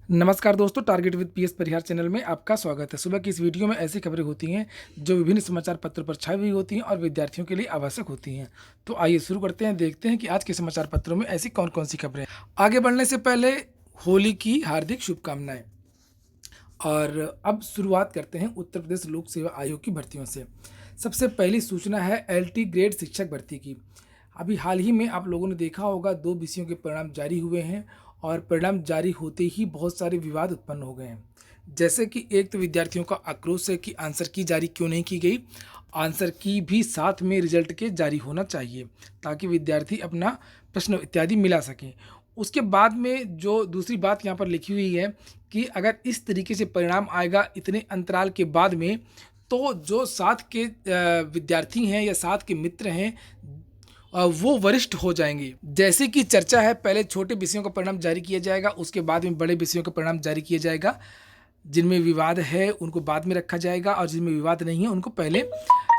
नमस्कार दोस्तों, target with PS Parihar channel में आपका स्वागत है। सुबह की इस वीडियो में ऐसी खबरें होती हैं जो विभिन्न समाचार पत्रों पर छाई हुई होती हैं और विद्यार्थियों के लिए आवश्यक होती हैं। तो आइए शुरू करते हैं, देखते हैं कि आज के समाचार पत्रों में ऐसी कौन कौन सी खबरें हैं। आगे बढ़ने से पहले होली की हार्दिक शुभकामनाएं। और अब शुरुआत करते हैं उत्तर प्रदेश लोक सेवा आयोग की भर्तियों से। सबसे पहली सूचना है एलटी ग्रेड शिक्षक भर्ती की। अभी हाल ही में आप लोगों ने देखा होगा, 2 विषयों के परिणाम जारी हुए हैं और परिणाम जारी होते ही बहुत सारे विवाद उत्पन्न हो गए हैं। जैसे कि एक तो विद्यार्थियों का आक्रोश है कि आंसर की जारी क्यों नहीं की गई। आंसर की भी साथ में रिजल्ट के जारी होना चाहिए ताकि विद्यार्थी अपना प्रश्न इत्यादि मिला सकें। उसके बाद में जो दूसरी बात यहाँ पर लिखी हुई है कि अगर इस तरीके से परिणाम आएगा इतने अंतराल के बाद में, तो जो साथ के विद्यार्थी हैं या साथ के मित्र हैं वो वरिष्ठ हो जाएंगे। जैसे कि चर्चा है, पहले छोटे विषयों का परिणाम जारी किया जाएगा, उसके बाद में बड़े विषयों का परिणाम जारी किया जाएगा। जिनमें विवाद है उनको बाद में रखा जाएगा और जिनमें विवाद नहीं है उनको पहले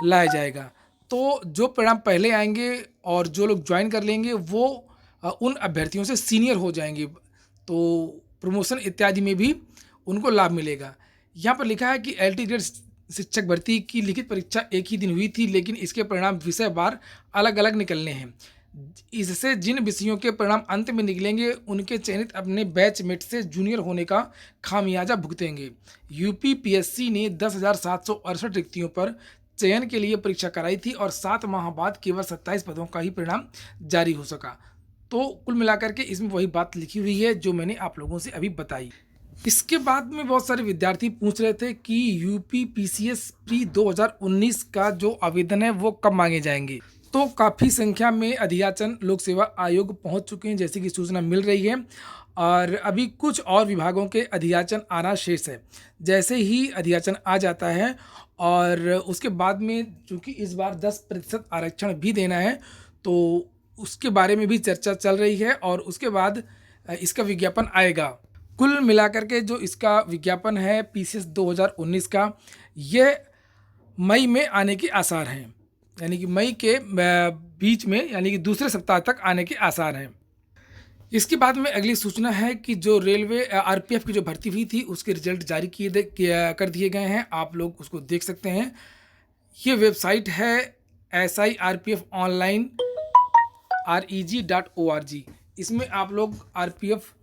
लाया जाएगा। तो जो परिणाम पहले आएंगे और जो लोग ज्वाइन कर लेंगे वो उन अभ्यर्थियों से सीनियर हो जाएंगे, तो प्रमोशन इत्यादि में भी उनको लाभ मिलेगा। यहाँ पर लिखा है कि एलटी ग्रेड शिक्षक भर्ती की लिखित परीक्षा एक ही दिन हुई थी, लेकिन इसके परिणाम विषय वार अलग अलग निकलने हैं। इससे जिन विषयों के परिणाम अंत में निकलेंगे उनके चयनित अपने बैचमेट से जूनियर होने का खामियाजा भुगतेंगे। यूपीपीएससी ने 10,768 रिक्तियों पर चयन के लिए परीक्षा कराई थी और 7 माह बाद केवल 27 पदों का ही परिणाम जारी हो सका। तो कुल मिलाकर के इसमें वही बात लिखी हुई है जो मैंने आप लोगों से अभी बताई। इसके बाद में बहुत सारे विद्यार्थी पूछ रहे थे कि यूपी पीसीएस प्री 2019 का जो आवेदन है वो कब मांगे जाएंगे। तो काफ़ी संख्या में अधियाचन लोक सेवा आयोग पहुंच चुके हैं, जैसे कि सूचना मिल रही है। और अभी कुछ और विभागों के अधियाचन आना शेष है। जैसे ही अधियाचन आ जाता है और उसके बाद में चूँकि इस बार 10% आरक्षण भी देना है, तो उसके बारे में भी चर्चा चल रही है और उसके बाद इसका विज्ञापन आएगा। कुल मिलाकर के जो इसका विज्ञापन है पीसीएस 2019 का, यह मई में आने के आसार हैं, यानी कि मई के बीच में, यानी कि दूसरे सप्ताह तक आने के आसार हैं। इसके बाद में अगली सूचना है कि जो रेलवे आरपीएफ की जो भर्ती हुई थी उसके रिजल्ट जारी कर दिए गए हैं। आप लोग उसको देख सकते हैं। ये वेबसाइट है SIRPF ऑनलाइन reg.org। इसमें आप लोग आरपीएफ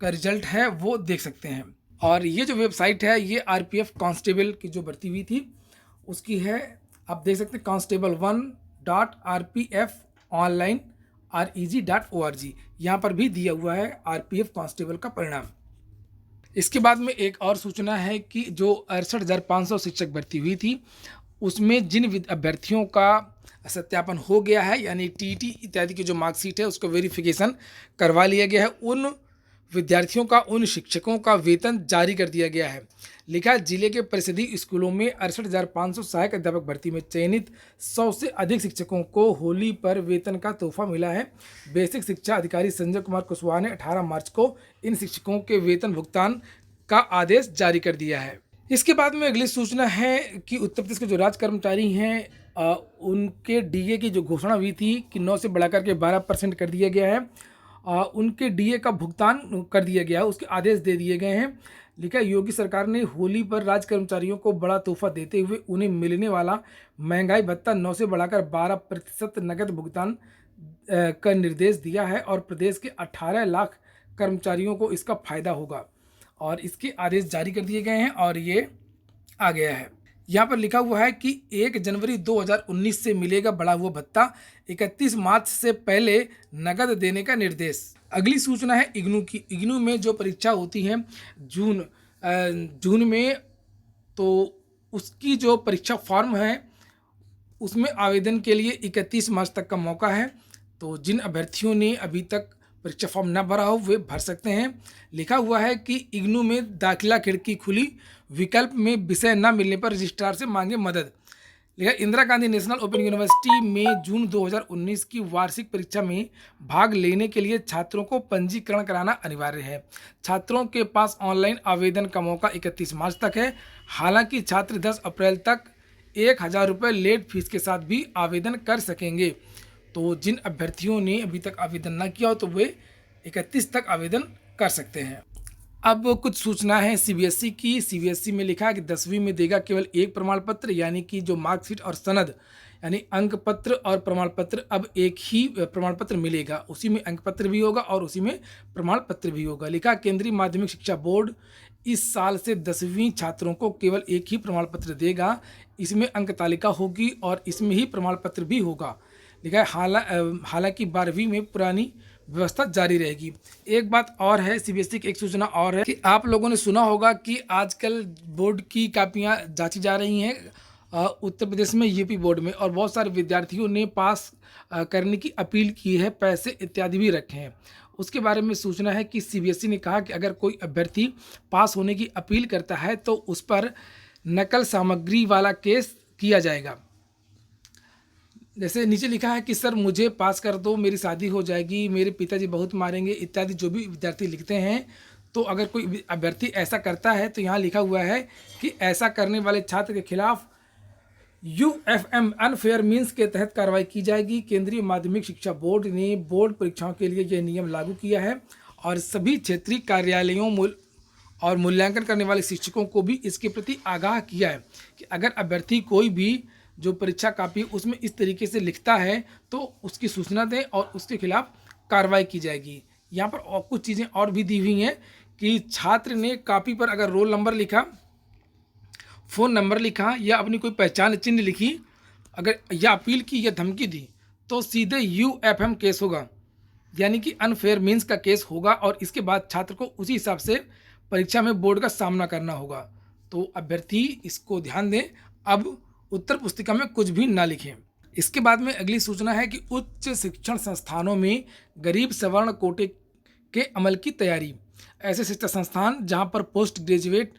का रिजल्ट है वो देख सकते हैं। और ये जो वेबसाइट है ये आरपीएफ कांस्टेबल की जो भर्ती हुई थी उसकी है। आप देख सकते हैं constable1.rpf ऑनलाइन reg.org। यहाँ पर भी दिया हुआ है आरपीएफ कांस्टेबल का परिणाम। इसके बाद में एक और सूचना है कि जो 68,500 शिक्षक भर्ती हुई थी उसमें जिन अभ्यर्थियों का सत्यापन हो गया है, यानी टीटी इत्यादि की जो मार्कशीट है उसको वेरिफिकेशन करवा लिया गया है, उन विद्यार्थियों का, उन शिक्षकों का वेतन जारी कर दिया गया है। लिखा है जिले के परिषदीय स्कूलों में 68,500 सहायक अध्यापक भर्ती में चयनित 100 से अधिक शिक्षकों को होली पर वेतन का तोहफा मिला है। बेसिक शिक्षा अधिकारी संजय कुमार कुशवाहा ने 18 मार्च को इन शिक्षकों के वेतन भुगतान का आदेश जारी कर दिया है। इसके बाद में अगली सूचना है कि उत्तर प्रदेश के जो राज्य कर्मचारी हैं उनके डीए की जो घोषणा हुई थी कि 9 से बढ़ाकर के 12% कर दिया गया है, उनके डीए का भुगतान कर दिया गया है, उसके आदेश दे दिए गए हैं। लिखा है योगी सरकार ने होली पर राज्य कर्मचारियों को बड़ा तोहफा देते हुए उन्हें मिलने वाला महंगाई भत्ता 9 से बढ़ाकर 12% नकद भुगतान का निर्देश दिया है और प्रदेश के 18 लाख कर्मचारियों को इसका फायदा होगा और इसके आदेश जारी कर दिए गए हैं और ये आ गया है। यहाँ पर लिखा हुआ है कि 1 जनवरी 2019 से मिलेगा बढ़ा हुआ भत्ता, 31 मार्च से पहले नकद देने का निर्देश। अगली सूचना है इग्नू की। इग्नू में जो परीक्षा होती है जून में, तो उसकी जो परीक्षा फॉर्म है उसमें आवेदन के लिए 31 मार्च तक का मौका है। तो जिन अभ्यर्थियों ने अभी तक परीक्षा फॉर्म न भरा हो वे भर सकते हैं। लिखा हुआ है कि इग्नू में दाखिला खिड़की खुली, विकल्प में विषय न मिलने पर रजिस्ट्रार से मांगे मदद। लिखा Indira Gandhi national open university में जून 2019 की वार्षिक परीक्षा में भाग लेने के लिए छात्रों को पंजीकरण कराना अनिवार्य है। छात्रों के पास ऑनलाइन आवेदन का मौका 31 मार्च तक है। हालांकि छात्र 10 अप्रैल तक 1,000 रुपये लेट फीस के साथ भी आवेदन कर सकेंगे। तो जिन अभ्यर्थियों ने अभी तक आवेदन न किया हो तो वे 31 तक आवेदन कर सकते हैं। अब कुछ सूचना है सीबीएसई की। सीबीएसई में लिखा है कि 10वीं में देगा केवल एक प्रमाण पत्र, यानी कि जो मार्कशीट और सनद यानी अंक पत्र और प्रमाण पत्र, अब एक ही प्रमाण पत्र मिलेगा। उसी में अंक पत्र भी होगा और उसी में प्रमाण पत्र भी होगा। लिखा केंद्रीय माध्यमिक शिक्षा बोर्ड इस साल से 10वीं छात्रों को केवल एक ही प्रमाण पत्र देगा। इसमें अंक तालिका होगी और इसमें ही प्रमाण पत्र भी होगा। लिखा है हालांकि 12वीं में पुरानी व्यवस्था जारी रहेगी। एक बात और है, सीबीएसई की एक सूचना और है कि आप लोगों ने सुना होगा कि आजकल बोर्ड की कापियां जांची जा रही हैं उत्तर प्रदेश में, यूपी बोर्ड में, और बहुत सारे विद्यार्थियों ने पास करने की अपील की है, पैसे इत्यादि भी रखे हैं। उसके बारे में सूचना है कि सीबीएसई ने कहा कि अगर कोई अभ्यर्थी पास होने की अपील करता है तो उस पर नकल सामग्री वाला केस किया जाएगा। जैसे नीचे लिखा है कि सर मुझे पास कर दो, मेरी शादी हो जाएगी, मेरे पिताजी बहुत मारेंगे इत्यादि जो भी विद्यार्थी लिखते हैं। तो अगर कोई अभ्यर्थी ऐसा करता है तो यहाँ लिखा हुआ है कि ऐसा करने वाले छात्र के खिलाफ यूएफएम अनफेयर मीन्स के तहत कार्रवाई की जाएगी। केंद्रीय माध्यमिक शिक्षा बोर्ड ने बोर्ड परीक्षाओं के लिए यह नियम लागू किया है और सभी क्षेत्रीय कार्यालयों और मूल्यांकन करने वाले शिक्षकों को भी इसके प्रति आगाह किया है कि अगर अभ्यर्थी कोई भी जो परीक्षा कापी उसमें इस तरीके से लिखता है तो उसकी सूचना दें और उसके खिलाफ कार्रवाई की जाएगी। यहाँ पर और कुछ चीज़ें और भी दी हुई हैं कि छात्र ने कापी पर अगर रोल नंबर लिखा, फ़ोन नंबर लिखा या अपनी कोई पहचान चिन्ह लिखी, अगर या अपील की या धमकी दी तो सीधे यूएफएम केस होगा, यानी कि अनफेयर मीन्स का केस होगा और इसके बाद छात्र को उसी हिसाब से परीक्षा में बोर्ड का सामना करना होगा। तो अभ्यर्थी इसको ध्यान दें, अब उत्तर पुस्तिका में कुछ भी ना लिखें। इसके बाद में अगली सूचना है कि उच्च शिक्षण संस्थानों में गरीब सवर्ण कोटे के अमल की तैयारी। ऐसे शिक्षा संस्थान जहां पर पोस्ट ग्रेजुएट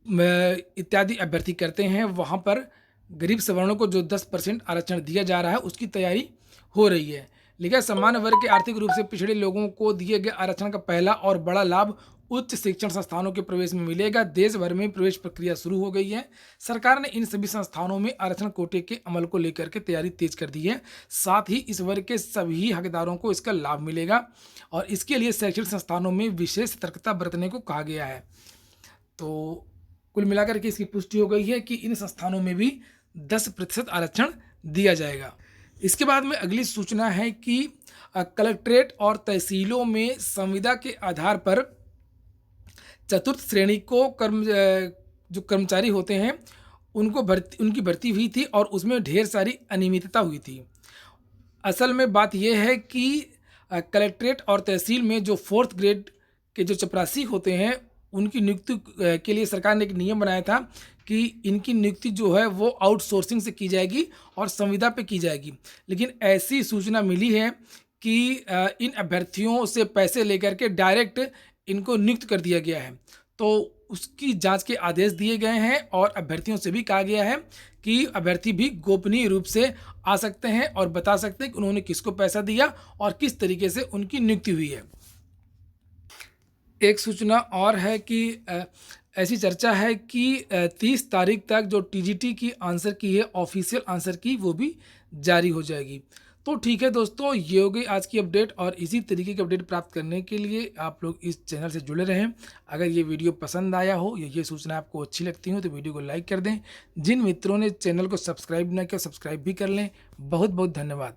इत्यादि अभ्यर्थी करते हैं वहां पर गरीब सवर्णों को जो 10% आरक्षण दिया जा रहा है उसकी तैयारी हो रही है। लेकिन सामान्य वर्ग के आर्थिक रूप से पिछड़े लोगों को दिए गए आरक्षण का पहला और बड़ा लाभ उच्च शिक्षण संस्थानों के प्रवेश में मिलेगा। देश भर में प्रवेश प्रक्रिया शुरू हो गई है। सरकार ने इन सभी संस्थानों में आरक्षण कोटे के अमल को लेकर के तैयारी तेज कर दी है। साथ ही इस वर्ग के सभी हकदारों को इसका लाभ मिलेगा और इसके लिए शैक्षणिक संस्थानों में विशेष सतर्कता बरतने को कहा गया है। तो कुल मिलाकर के इसकी पुष्टि हो गई है कि इन संस्थानों में भी 10% आरक्षण दिया जाएगा। इसके बाद में अगली सूचना है कि कलेक्ट्रेट और तहसीलों में संविदा के आधार पर चतुर्थ श्रेणी को जो कर्मचारी होते हैं उनकी भर्ती हुई थी और उसमें ढेर सारी अनियमितता हुई थी। असल में बात यह है कि कलेक्ट्रेट और तहसील में जो 4th ग्रेड के जो चपरासी होते हैं उनकी नियुक्ति के लिए सरकार ने एक नियम बनाया था कि इनकी नियुक्ति जो है वो आउटसोर्सिंग से की जाएगी और संविदा पे की जाएगी। लेकिन ऐसी सूचना मिली है कि इन अभ्यर्थियों से पैसे लेकर के डायरेक्ट इनको नियुक्त कर दिया गया है। तो उसकी जांच के आदेश दिए गए हैं और अभ्यर्थियों से भी कहा गया है कि अभ्यर्थी भी गोपनीय रूप से आ सकते हैं और बता सकते हैं कि उन्होंने किसको पैसा दिया और किस तरीके से उनकी नियुक्ति हुई है। एक सूचना और है कि ऐसी चर्चा है कि 30 तारीख तक जो टीजीटी की आंसर की है, ऑफिशियल आंसर की, वो भी जारी हो जाएगी। तो ठीक है दोस्तों, ये हो गई आज की अपडेट और इसी तरीके की अपडेट प्राप्त करने के लिए आप लोग इस चैनल से जुड़े रहें। अगर ये वीडियो पसंद आया हो या ये सूचना आपको अच्छी लगती हो तो वीडियो को लाइक कर दें। जिन मित्रों ने चैनल को सब्सक्राइब न किया सब्सक्राइब भी कर लें। बहुत बहुत धन्यवाद।